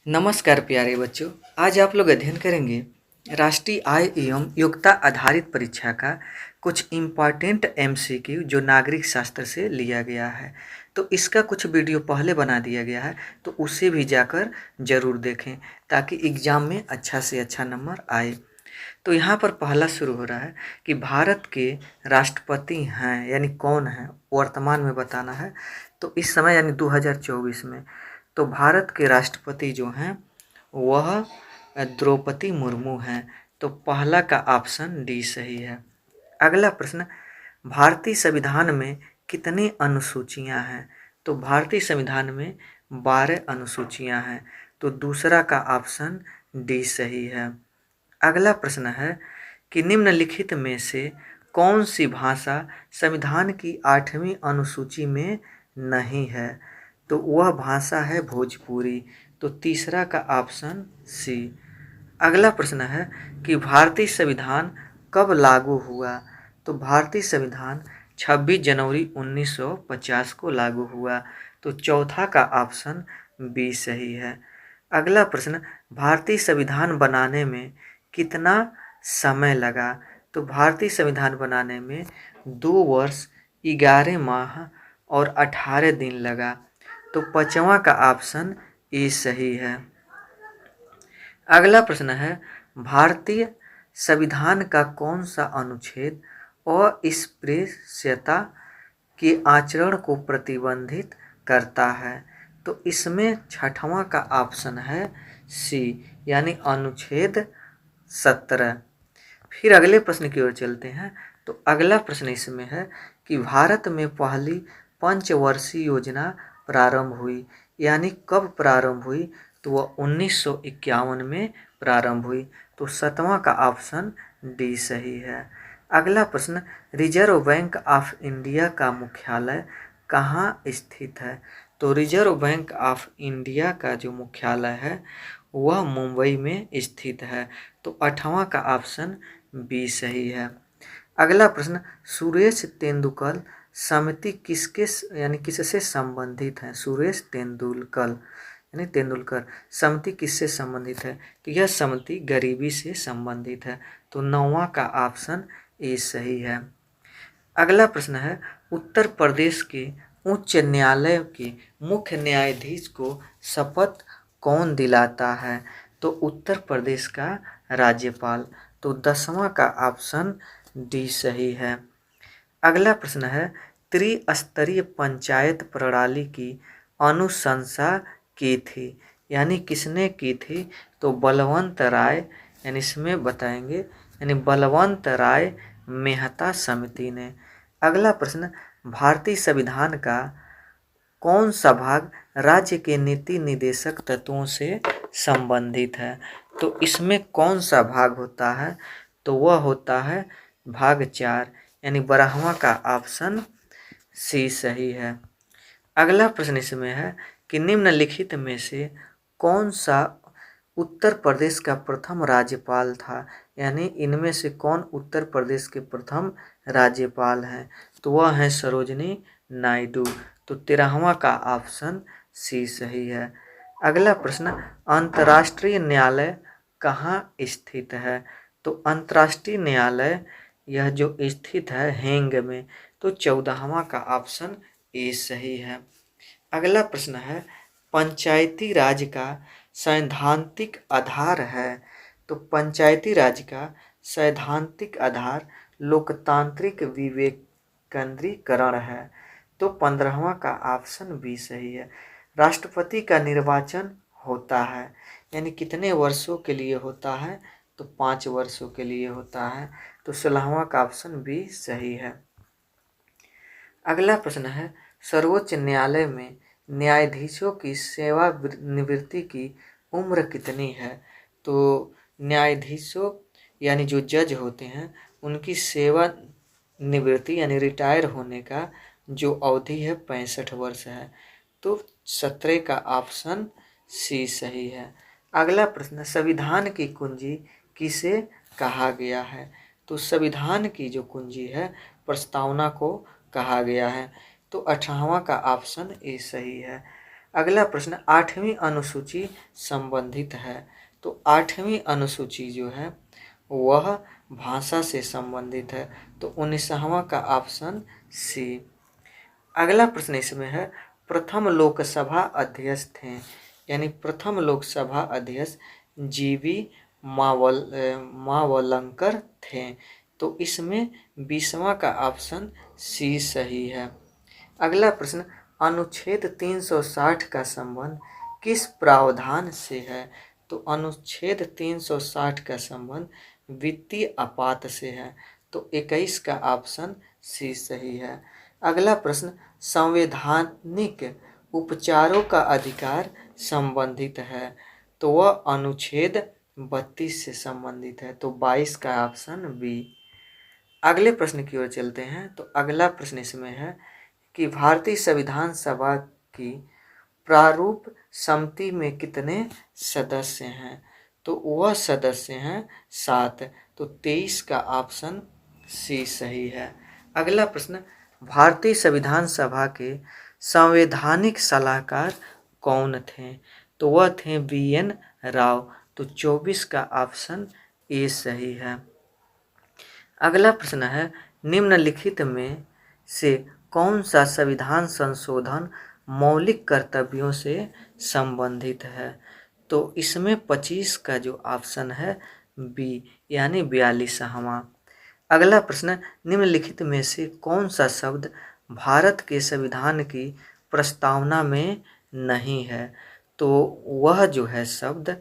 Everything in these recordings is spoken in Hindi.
नमस्कार प्यारे बच्चों। आज आप लोग अध्ययन करेंगे राष्ट्रीय आय एवं योग्यता आधारित परीक्षा का कुछ इम्पॉर्टेंट एमसीक्यू जो नागरिक शास्त्र से लिया गया है। तो इसका कुछ वीडियो पहले बना दिया गया है, तो उसे भी जाकर ज़रूर देखें ताकि एग्ज़ाम में अच्छा से अच्छा नंबर आए। तो यहाँ पर पहला शुरू हो रहा है कि भारत के राष्ट्रपति हैं यानी कौन है, वर्तमान में बताना है। तो इस समय यानी 2024 में तो भारत के राष्ट्रपति जो हैं वह द्रौपदी मुर्मू हैं। तो पहला का ऑप्शन डी सही है। अगला प्रश्न, भारतीय संविधान में कितनी अनुसूचियां हैं? तो भारतीय संविधान में 12 अनुसूचियां हैं। तो दूसरा का ऑप्शन डी सही है। अगला प्रश्न है कि निम्नलिखित में से कौन सी भाषा संविधान की 8वीं अनुसूची में नहीं है? तो वह भाषा है भोजपुरी। तो तीसरा का ऑप्शन सी। अगला प्रश्न है कि भारतीय संविधान कब लागू हुआ? तो भारतीय संविधान 26 जनवरी 1950 को लागू हुआ। तो चौथा का ऑप्शन बी सही है। अगला प्रश्न, भारतीय संविधान बनाने में कितना समय लगा? तो भारतीय संविधान बनाने में 2 वर्ष 11 माह और 18 दिन लगा। तो पांचवा का ऑप्शन ए सही है। अगला प्रश्न है, भारतीय संविधान का कौन सा अनुच्छेद अस्पृश्यता के आचरण को प्रतिबंधित करता है? तो इसमें छठवां का ऑप्शन है सी यानी अनुच्छेद 17। फिर अगले प्रश्न की ओर चलते हैं। तो अगला प्रश्न इसमें है कि भारत में पहली पंचवर्षीय योजना प्रारंभ हुई, यानी कब प्रारंभ हुई? तो वह 1951 में प्रारंभ हुई। तो 7वां का ऑप्शन डी सही है। अगला प्रश्न, रिजर्व बैंक ऑफ इंडिया का मुख्यालय कहाँ स्थित है? तो रिजर्व बैंक ऑफ इंडिया का जो मुख्यालय है वह मुंबई में स्थित है। तो 8वां का ऑप्शन बी सही है। अगला प्रश्न, सुरेश तेंदुलकर समिति किसके यानी किससे संबंधित है? सुरेश तेंदुलकर यानी तेंदुलकर समिति किससे संबंधित है? तो यह समिति गरीबी से संबंधित है। तो 9वां का ऑप्शन ए सही है। अगला प्रश्न है, उत्तर प्रदेश के उच्च न्यायालय के मुख्य न्यायाधीश को शपथ कौन दिलाता है? तो उत्तर प्रदेश का राज्यपाल। तो 10वां का ऑप्शन डी सही है। अगला प्रश्न है, त्रिस्तरीय पंचायत प्रणाली की अनुशंसा की थी, यानी किसने की थी? तो बलवंत राय, यानी इसमें बताएंगे यानी बलवंत राय मेहता समिति ने। अगला प्रश्न, भारतीय संविधान का कौन सा भाग राज्य के नीति निर्देशक तत्वों से संबंधित है? तो इसमें कौन सा भाग होता है? तो वह होता है भाग 4 यानी 12वां का ऑप्शन सी सही है। अगला प्रश्न इसमें है कि निम्नलिखित में से कौन सा उत्तर प्रदेश का प्रथम राज्यपाल था? यानी इनमें से कौन उत्तर प्रदेश के प्रथम राज्यपाल हैं? तो वह हैं सरोजनी नायडू। तो 13वां का ऑप्शन सी सही है। अगला प्रश्न, अंतर्राष्ट्रीय न्यायालय कहाँ स्थित है? तो अंतर्राष्ट्रीय न्यायालय यह जो स्थित है हेंग में। तो 14वां का ऑप्शन ए सही है। अगला प्रश्न है, पंचायती राज का सैद्धांतिक आधार है? तो पंचायती राज का सैद्धांतिक आधार लोकतांत्रिक विकेंद्रीकरण है। तो 15वां का ऑप्शन बी सही है। राष्ट्रपति का निर्वाचन होता है, यानी कितने वर्षों के लिए होता है? तो 5 वर्षों के लिए होता है। तो 16वां का ऑप्शन बी सही है। अगला प्रश्न है, सर्वोच्च न्यायालय में न्यायाधीशों की सेवानिवृत्ति की उम्र कितनी है? तो न्यायाधीशों यानी जो जज होते हैं उनकी सेवानिवृत्ति यानी रिटायर होने का जो अवधि है 65 वर्ष है। तो 17 का ऑप्शन सी सही है। अगला प्रश्न, संविधान की कुंजी किसे कहा गया है? तो संविधान की जो कुंजी है प्रस्तावना को कहा गया है। तो 18वां का ऑप्शन ए सही है। अगला प्रश्न, 8वीं अनुसूची संबंधित है। तो 8वीं अनुसूची जो है वह भाषा से संबंधित है। तो 19वां का ऑप्शन सी। अगला प्रश्न इसमें है, प्रथम लोकसभा अध्यक्ष थे, यानी प्रथम लोकसभा अध्यक्ष जीवी मावलंकर थे। तो इसमें 20वां का ऑप्शन सी सही है। अगला प्रश्न, अनुच्छेद 360 का संबंध किस प्रावधान से है। तो अनुच्छेद 360 का संबंध वित्तीय आपात से है। तो 21 का ऑप्शन सी सही है। अगला प्रश्न, संवैधानिक उपचारों का अधिकार संबंधित है। तो वह अनुच्छेद 32 से संबंधित है। तो 22 का ऑप्शन बी। अगले प्रश्न की ओर चलते हैं। तो अगला प्रश्न इसमें है कि भारतीय संविधान सभा की प्रारूप समिति में कितने सदस्य हैं। तो वह सदस्य हैं 7। तो 23 का ऑप्शन सी सही है। अगला प्रश्न, भारतीय संविधान सभा के संवैधानिक सलाहकार कौन थे। तो वह थे BN राव। तो 24 का ऑप्शन ए सही है। अगला प्रश्न है, निम्नलिखित में से कौन सा संविधान संशोधन मौलिक कर्तव्यों से संबंधित है। तो इसमें 25 का जो ऑप्शन है बी, यानी 42वां। अगला प्रश्न, निम्नलिखित में से कौन सा शब्द भारत के संविधान की प्रस्तावना में नहीं है। तो वह जो है शब्द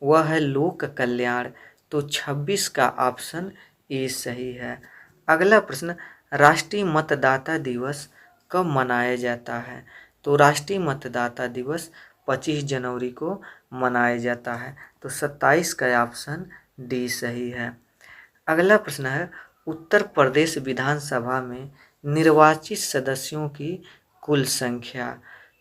वह है लोक कल्याण। तो 26 का ऑप्शन ए सही है। अगला प्रश्न, राष्ट्रीय मतदाता दिवस कब मनाया जाता है। तो राष्ट्रीय मतदाता दिवस 25 जनवरी को मनाया जाता है। तो 27 का ऑप्शन डी सही है। अगला प्रश्न है, उत्तर प्रदेश विधानसभा में निर्वाचित सदस्यों की कुल संख्या।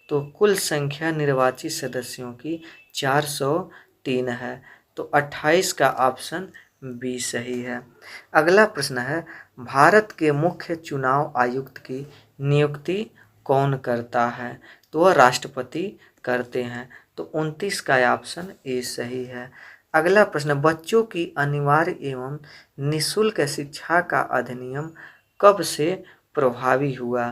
तो कुल संख्या निर्वाचित सदस्यों की 403 है। तो 28 का ऑप्शन बी सही है। अगला प्रश्न है, भारत के मुख्य चुनाव आयुक्त की नियुक्ति कौन करता है। तो वह राष्ट्रपति करते हैं। तो 29 का ऑप्शन ए सही है। अगला प्रश्न, बच्चों की अनिवार्य एवं निःशुल्क शिक्षा का अधिनियम कब से प्रभावी हुआ।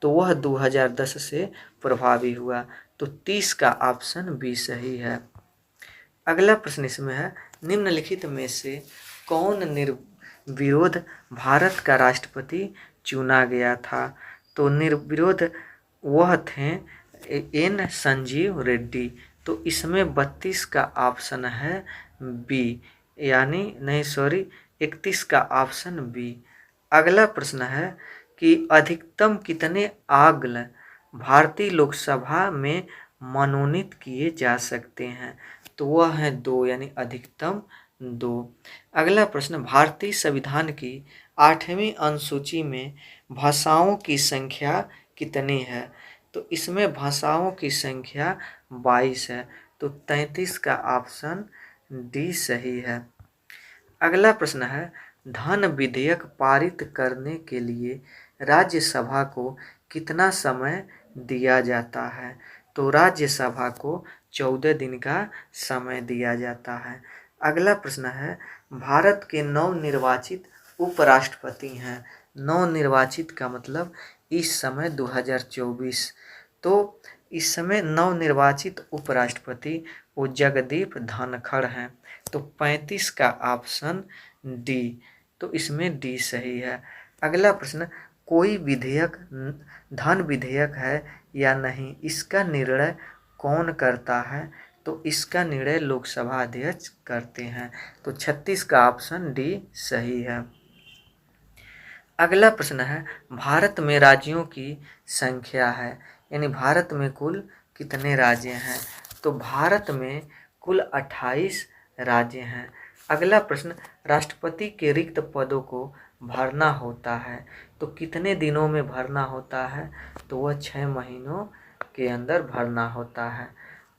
तो वह 2010 से प्रभावी हुआ। तो 30 का ऑप्शन बी सही है। अगला प्रश्न इसमें है, निम्नलिखित में से कौन निर्विरोध भारत का राष्ट्रपति चुना गया था। तो निर्विरोध वह थे एन संजीव रेड्डी। तो इसमें 32 का ऑप्शन है बी, यानी नहीं सॉरी 31 का ऑप्शन बी। अगला प्रश्न है कि अधिकतम कितने आग्ल भारतीय लोकसभा में मनोनीत किए जा सकते हैं। तो वह है 2, यानी अधिकतम 2। अगला प्रश्न, भारतीय संविधान की 8वीं अनुसूची में भाषाओं की संख्या कितनी है। तो इसमें भाषाओं की संख्या 22 है। तो 33 का ऑप्शन डी सही है। अगला प्रश्न है, धन विधेयक पारित करने के लिए राज्यसभा को कितना समय दिया जाता है। तो राज्यसभा को 14 दिन का समय दिया जाता है। अगला प्रश्न है, भारत के नवनिर्वाचित उपराष्ट्रपति हैं। नवनिर्वाचित का मतलब इस समय 2024। तो इस समय नवनिर्वाचित उपराष्ट्रपति वो जगदीप धनखड़ हैं। तो 35 का ऑप्शन डी। तो इसमें डी सही है। अगला प्रश्न, कोई विधेयक धन विधेयक है या नहीं, इसका निर्णय कौन करता है। तो इसका निर्णय लोकसभा अध्यक्ष करते हैं। तो 36 का ऑप्शन डी सही है। अगला प्रश्न है, भारत में राज्यों की संख्या है, यानी भारत में कुल कितने राज्य हैं। तो भारत में कुल 28 राज्य हैं। अगला प्रश्न, राष्ट्रपति के रिक्त पदों को भरना होता है तो कितने दिनों में भरना होता है। तो वह 6 महीनों के अंदर भरना होता है।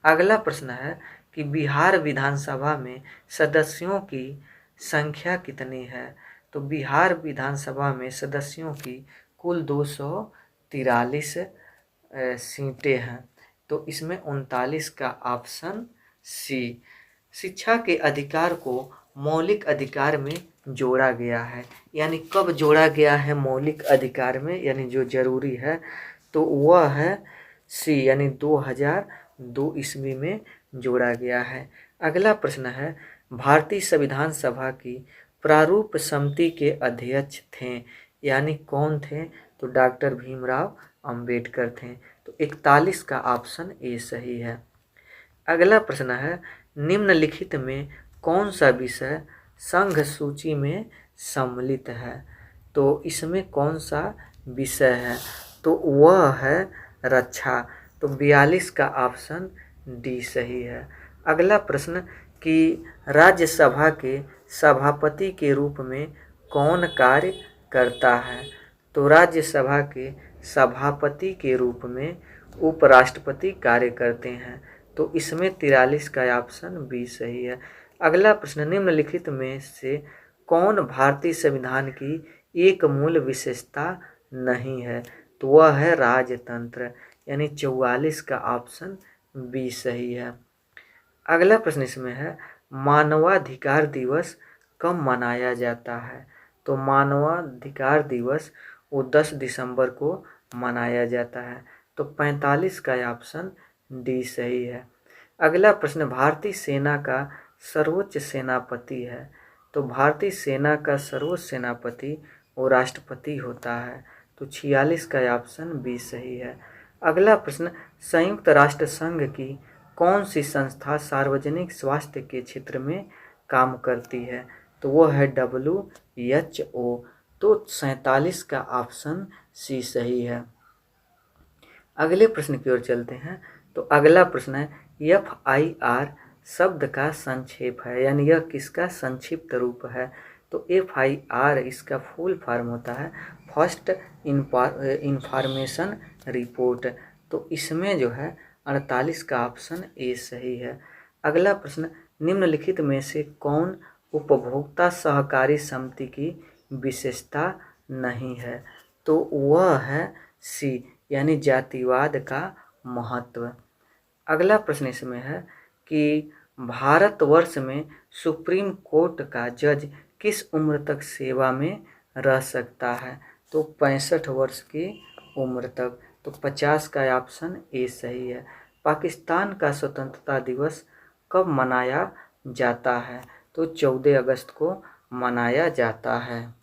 अगला प्रश्न है कि बिहार विधानसभा में सदस्यों की संख्या कितनी है। तो बिहार विधानसभा में सदस्यों की कुल 243 सीटें हैं। तो इसमें 39 का ऑप्शन सी। शिक्षा के अधिकार को मौलिक अधिकार में जोड़ा गया है, यानी कब जोड़ा गया है मौलिक अधिकार में, यानी जो जरूरी है, तो वह है सी, यानी 2002 ईस्वी में जोड़ा गया है। अगला प्रश्न है, भारतीय संविधान सभा की प्रारूप समिति के अध्यक्ष थे, यानी कौन थे, तो डॉक्टर भीमराव अंबेडकर थे। तो 41 का ऑप्शन ए सही है। अगला प्रश्न है, निम्नलिखित में कौन सा विषय संघ सूची में सम्मिलित है, तो इसमें कौन सा विषय है, तो वह है रक्षा। तो 42 का ऑप्शन डी सही है। अगला प्रश्न कि राज्यसभा के सभापति के रूप में कौन कार्य करता है, तो राज्यसभा के सभापति के रूप में उपराष्ट्रपति कार्य करते हैं। तो इसमें 43 का ऑप्शन बी सही है। अगला प्रश्न, निम्नलिखित में से कौन भारतीय संविधान की एक मूल विशेषता नहीं है, तो वह है राजतंत्र, यानी 44 का ऑप्शन बी सही है। अगला प्रश्न इसमें है, मानवाधिकार दिवस कब मनाया जाता है, तो मानवाधिकार दिवस वो 10 दिसंबर को मनाया जाता है। तो 45 का ऑप्शन डी सही है। अगला प्रश्न, भारतीय सेना का सर्वोच्च सेनापति है, तो भारतीय सेना का सर्वोच्च सेनापति वो राष्ट्रपति होता है। तो 46 का ऑप्शन बी सही है। अगला प्रश्न, संयुक्त राष्ट्र संघ की कौन सी संस्था सार्वजनिक स्वास्थ्य के क्षेत्र में काम करती है, तो वो है WHO। तो 47 का ऑप्शन सी सही है। अगले प्रश्न की ओर चलते हैं। तो अगला प्रश्न है, FIR शब्द का संक्षेप है, यानी यह किसका संक्षिप्त रूप है, तो FIR इसका फुल फॉर्म होता है फर्स्ट इंफॉर्मेशन रिपोर्ट। तो इसमें जो है 48 का ऑप्शन ए सही है। अगला प्रश्न, निम्नलिखित में से कौन उपभोक्ता सहकारी समिति की विशेषता नहीं है, तो वह है सी, यानी जातिवाद का महत्व। अगला प्रश्न इसमें है कि भारतवर्ष में सुप्रीम कोर्ट का जज किस उम्र तक सेवा में रह सकता है, तो 65 वर्ष की उम्र तक। तो 50 का ऑप्शन ए सही है। पाकिस्तान का स्वतंत्रता दिवस कब मनाया जाता है, तो 14 अगस्त को मनाया जाता है।